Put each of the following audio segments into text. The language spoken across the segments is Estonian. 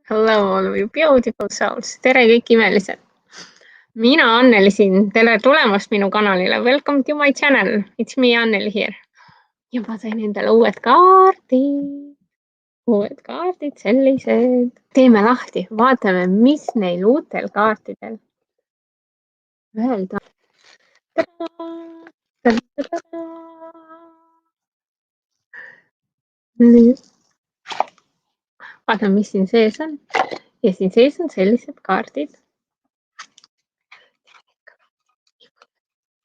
Hello all you beautiful souls. Tere kõik imelised. Mina Anneli siin. Tere tulemast minu kanalile. Welcome to my channel. It's me Anneli here. Ja ma sain endale uued kaardid. Uued kaardid sellised. Teeme lahti. Vaatame, mis neil uutel kaartidel öelda. Vaatame, mis siin sees on. Ja siin sees on sellised kaardid.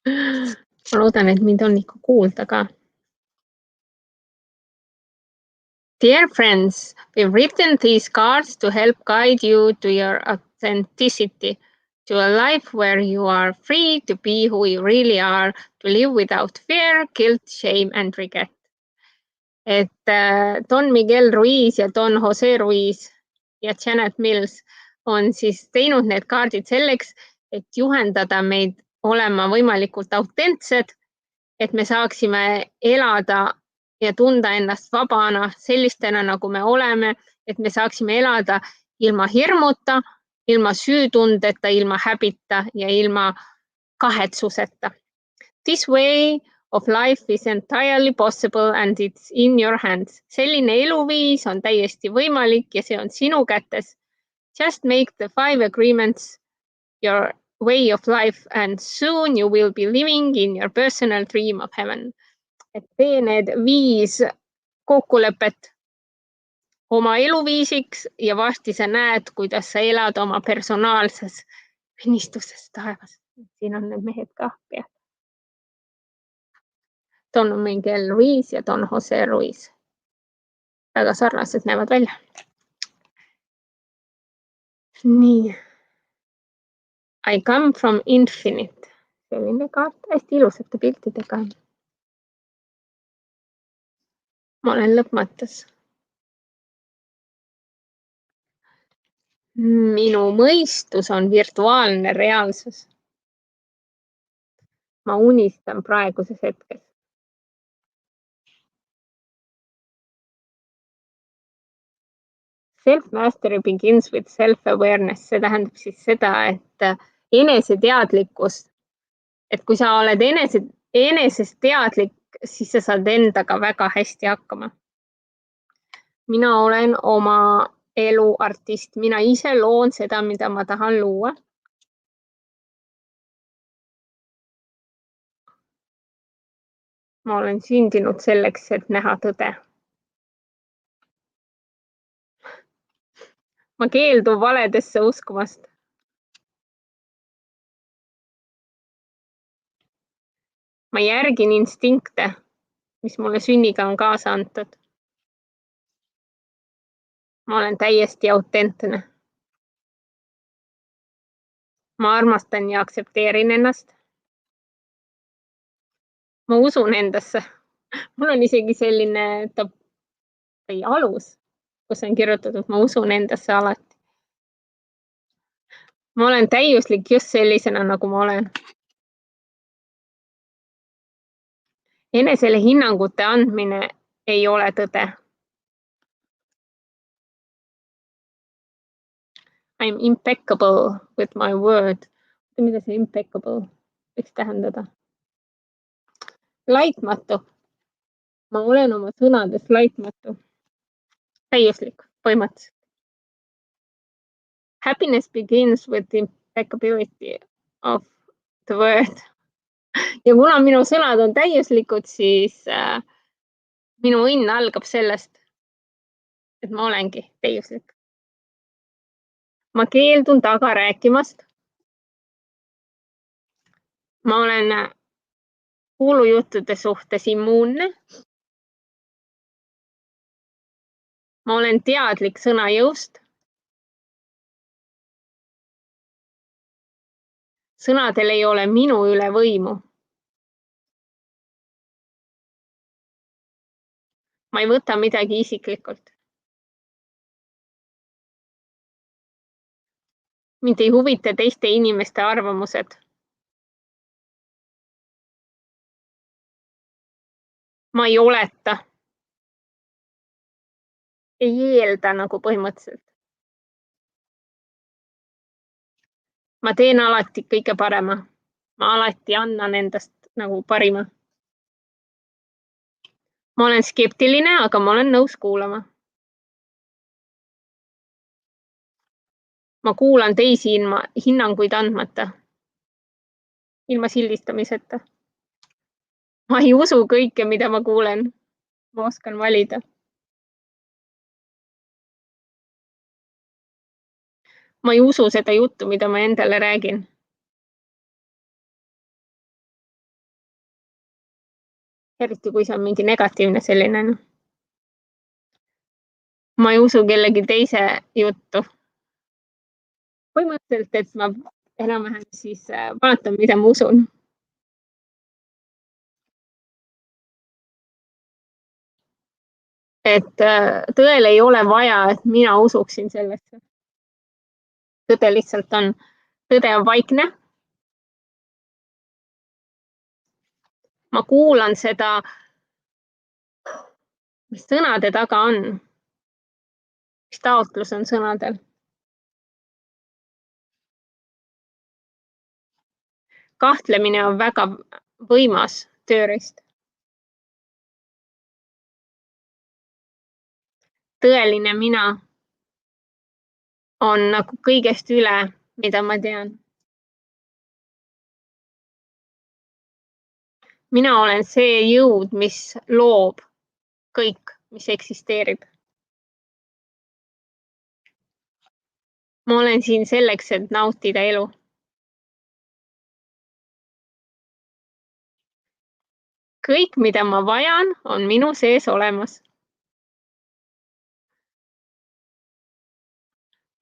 Ma loodan, et mind on ikka kuulda ka. Dear friends, we've written these cards to help guide you to your authenticity, to a life where you are free to be who you really are, to live without fear, guilt, shame and regret. Et Don Miguel Ruiz ja Don Jose Ruiz ja Janet Mills on siis teinud need kaardid selleks, et juhendada meid olema võimalikult autentsed, et me saaksime elada ja tunda ennast vabana sellistena, nagu me oleme, et me saaksime elada ilma hirmuta, ilma süütundeta, ilma häbita ja ilma kahetsuseta. This way of life is entirely possible and it's in your hands. Selline eluviis on täiesti võimalik ja see on sinu kätes. Just make the 5 agreements your way of life and soon you will be living in your personal dream of heaven. Et tee need 5 kokkulepet oma eluviisiks ja varsti sa näed, kuidas sa elad oma personaalses unistuses taevas. Siin on need mehed ka peal. Don Miguel Ruiz ja Don Jose Ruiz. Väga sarnased näevad välja. Nii. I come from infinite. Selline kaart hästi ilusate piltidega. Ma olen lõpmatus. Minu mõistus on virtuaalne reaalsus. Ma unistan praeguses hetkes. Self-mastery begins with self-awareness. See tähendab siis seda, et eneseteadlikkus, et kui sa oled enesest teadlik, siis sa saad endaga väga hästi hakkama. Mina olen oma elu artist. Mina ise loon seda, mida ma tahan luua. Ma olen sündinud selleks, et näha tõde. Ma keeldun valedesse uskumast. Ma järgin instinkte, mis mulle sünniga on kaasa antud. Ma olen täiesti autentne. Ma armastan ja aktsepteerin ennast. Ma usun endasse. Mul on isegi selline alus, kus on kirjutatud, ma usun endasse alati. Ma olen täiuslik just sellisena, nagu ma olen. Enesele hinnangute andmine ei ole tõde. I'm impeccable with my word. Mida see impeccable võiks tähendada? Laitmatu. Ma olen oma sõnades laitmatu. Täiuslik, põhimõtteliselt. Happiness begins with the impeccability of the word. Ja kuna minu sõnad on täiuslikud, siis minu õnn algab sellest, et ma olengi täiuslik. Ma keeldun taga rääkimast. Ma olen kuulujuttude suhtes immuunne. Ma olen teadlik sõnajõust. Sõnadel ei ole minu üle võimu. Ma ei võta midagi isiklikult. Mind ei huvita teiste inimeste arvamused. Ma ei oleta. ei eelda nagu põhimõtteliselt. Ma teen alati kõige parema. Ma alati annan endast nagu parima. Ma olen skeptiline, aga ma olen nõus kuulama. Ma kuulan teisi ilma hinnanguid andmata. Ilma sildistamiseta. Ma ei usu kõike, mida ma kuulen. Ma oskan valida. Ma ei usu seda juttu, mida ma endale räägin. Eriti kui see on mingi negatiivne selline. Ma ei usu kellegi teise juttu. Põhimõtteliselt, et ma enam-vähem siis vaatan, mida ma usun. Et tõel ei ole vaja, et mina usuksin sellesse. Tõde lihtsalt on. Tõde on vaikne. Ma kuulan seda, mis sõnade taga on. Mis taotlus on sõnadel. Kahtlemine on väga võimas tööriist. Tõeline mina on nagu kõigest üle, mida ma tean. Mina olen see jõud, mis loob kõik, mis eksisteerib. Ma olen siin selleks, et nautida elu. Kõik, mida ma vajan, on minu sees olemas.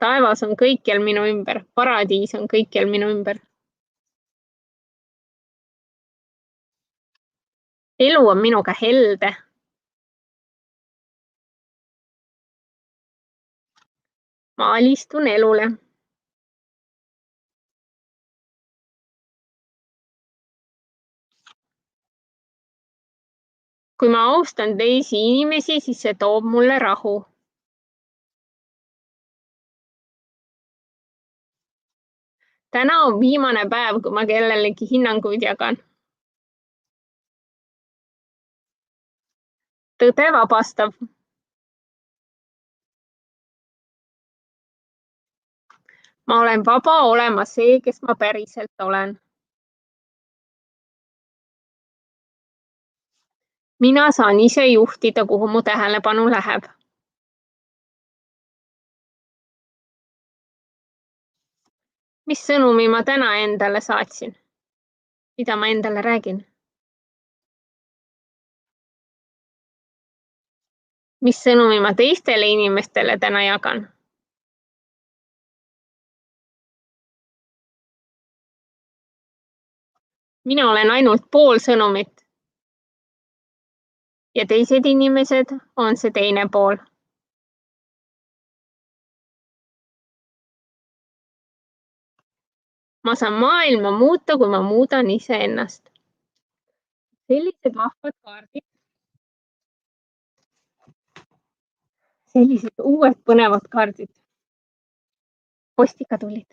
Taevas on kõikjal minu ümber. Paradiis on kõikjal minu ümber. Elu on minuga helde. Ma alistun elule. Kui ma austan teisi inimesi, siis see toob mulle rahu. Täna on viimane päev, kui ma kellelegi hinnanguid jagan. Tõde vabastab. Ma olen vaba olema see, kes ma päriselt olen. Mina saan ise juhtida, kuhu mu tähelepanu läheb. Mis sõnumi ma täna endale saatsin? Mida ma endale räägin? Mis sõnumi ma teistele inimestele täna jagan? Mina olen ainult pool sõnumit. Ja teised inimesed on see teine pool. Ma saan maailma muuta, kui ma muudan iseennast. Sellised vahvad kaardid. Sellised uued põnevad kaardid. Postika tulid.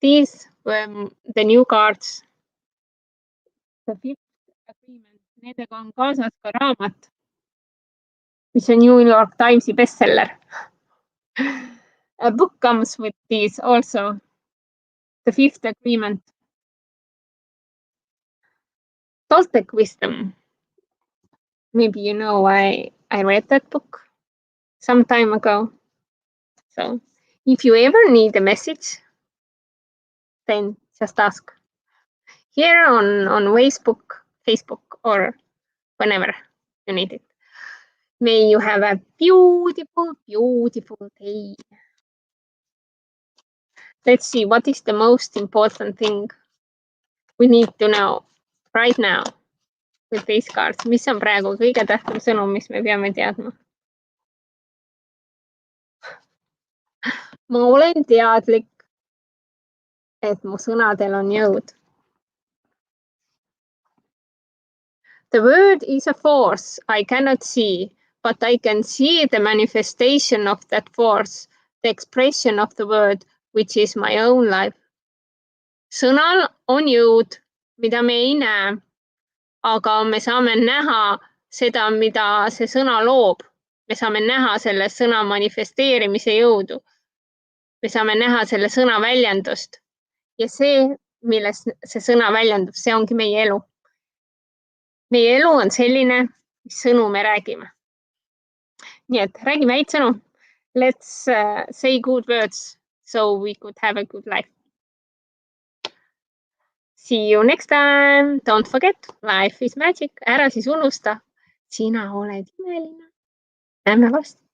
These were the new cards. The fifth agreement. Nendega on kaasas ka raamat, mis on New York Timesi bestseller. A book comes with these also. The fifth agreement. Toltec wisdom. Maybe you know I read that book some time ago. So if you ever need a message, then just ask. Here on Facebook or whenever you need it. May you have a beautiful, beautiful day. Let's see, what is the most important thing we need to know right now with these cards? Mis on praegu kõige tähtsam sõnum, mis me peame teadma? Ma olen teadlik, et mu sõnadel on jõud. The word is a force I cannot see, but I can see the manifestation of that force, the expression of the word, which is my own life. Sõnal on jõud, mida me ei näe, aga me saame näha seda, mida see sõna loob. Me saame näha selle sõna manifesteerimise jõudu. Me saame näha selle sõna väljendust. Ja see, milles see sõna väljendub, see ongi meie elu. Meie elu on selline, mis sõnu me räägime. Nii et räägime häid sõnu. Let's say good words so we could have a good life. See you next time. Don't forget, life is magic. Ära siis unusta. Sina oled imeline. Näeme varsti.